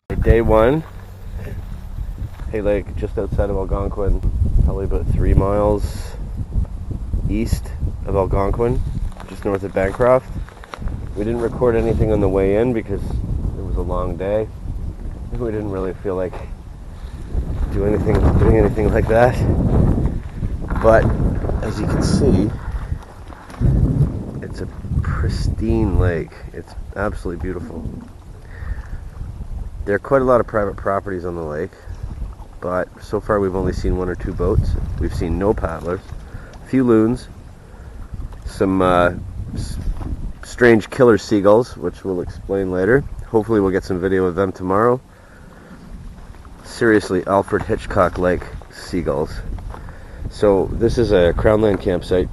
Day one, Hay Lake, just outside of Algonquin, probably about 3 miles east of Algonquin, just north of Bancroft. We didn't record anything on the way in because it was a long day. We didn't really feel like doing anything like that. But as you can see, it's a pristine lake. It's absolutely beautiful. There are quite a lot of private properties on the lake, but so far we've only seen 1 or 2 boats. We've seen no paddlers, a few loons, some strange killer seagulls, which we'll explain later. Hopefully we'll get some video of them tomorrow. Seriously, Alfred Hitchcock-like seagulls. So this is a Crownland campsite,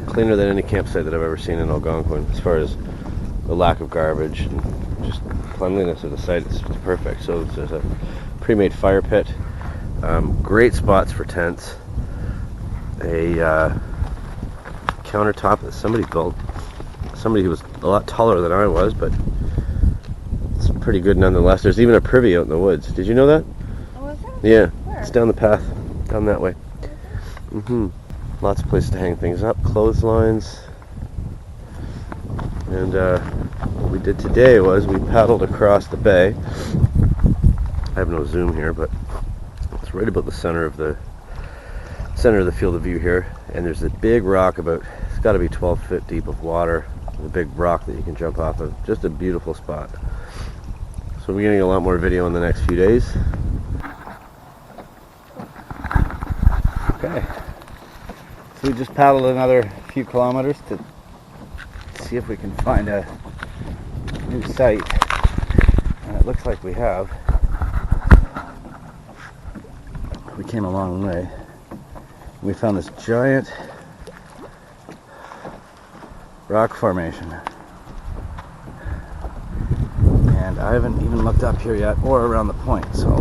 cleaner than any campsite that I've ever seen in Algonquin, as far as the lack of garbage and just cleanliness of the site. It's perfect. So there's a pre-made fire pit, great spots for tents, a countertop that somebody built, somebody who was a lot taller than I was, but it's pretty good nonetheless. There's even a privy out in the woods. Did you know that? Oh, is there? Yeah. Where? It's down the path, down that way. Lots of places to hang things up, clotheslines. And what we did today was we paddled across the bay. I have no zoom here, but it's right about the center of the field of view here. And there's a big rock it's got to be 12 feet deep of water. A big rock that you can jump off of. Just a beautiful spot. So we're getting a lot more video in the next few days. Okay, so we just paddled another few kilometers to see if we can find a new site, and it looks like we have. We came a long way. We found this giant rock formation, and I haven't even looked up here yet or around the point, so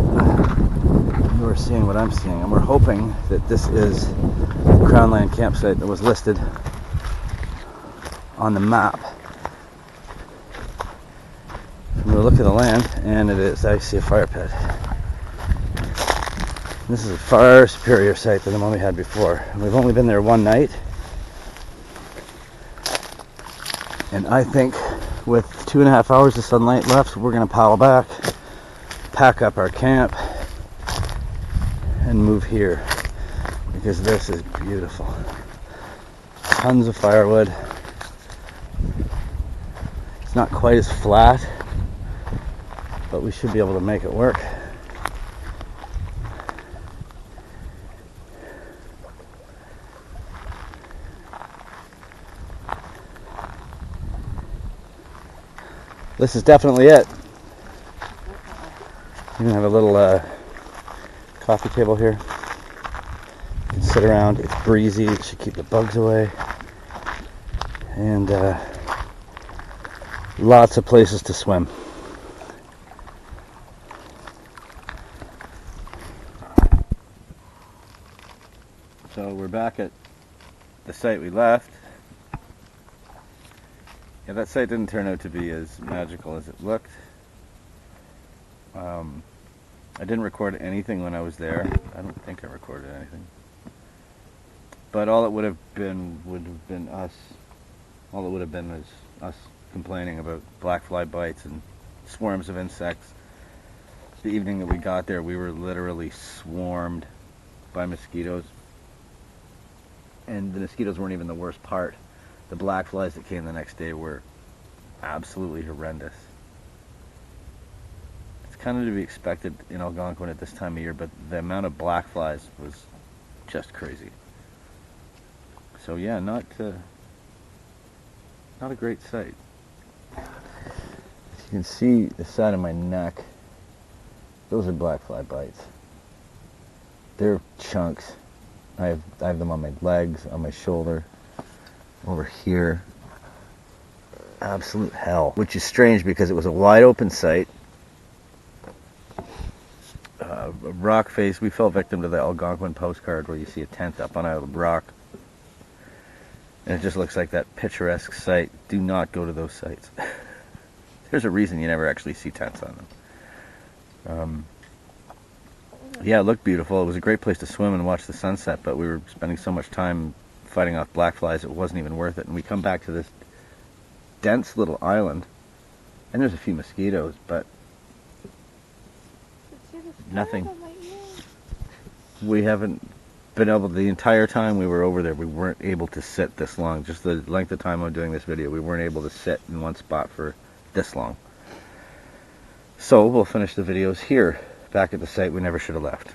we're seeing what I'm seeing, and we're hoping that this is the Crownland campsite that was listed on the map. From the look of the land, and it is. I see a fire pit. This is a far superior site than the one we had before. We've only been there one night, and I think with 2.5 hours of sunlight left, we're going to paddle back, pack up our camp, and move here, because this is beautiful. Tons of firewood. It's not quite as flat, but we should be able to make it work. This is definitely it. You can have a little coffee table here. You can sit around. It's breezy. It should keep the bugs away. And lots of places to swim. So we're back at the site we left. Yeah, that site didn't turn out to be as magical as it looked. I didn't record anything when I was there. I don't think I recorded anything. But all it would have been us. All it would have been was us complaining about black fly bites and swarms of insects. The evening that we got there, we were literally swarmed by mosquitoes. And the mosquitoes weren't even the worst part. The black flies that came the next day were absolutely horrendous. It's kind of to be expected in Algonquin at this time of year, but the amount of black flies was just crazy. So yeah, not a great sight. As you can see the side of my neck, those are black fly bites. They're chunks. I have them on my legs, on my shoulder, over here. Absolute hell. Which is strange because it was a wide open site. A rock face. We fell victim to the Algonquin postcard where you see a tent up on a rock. And it just looks like that picturesque site. Do not go to those sites. There's a reason you never actually see tents on them. Yeah, it looked beautiful. It was a great place to swim and watch the sunset, but we were spending so much time fighting off black flies it wasn't even worth it. And we come back to this dense little island, and there's a few mosquitoes, but nothing. We haven't been able, the entire time we were over there, we weren't able to sit this long. Just the length of time I'm doing this video, we weren't able to sit in one spot for this long. So we'll finish the videos here, back at the site we never should have left.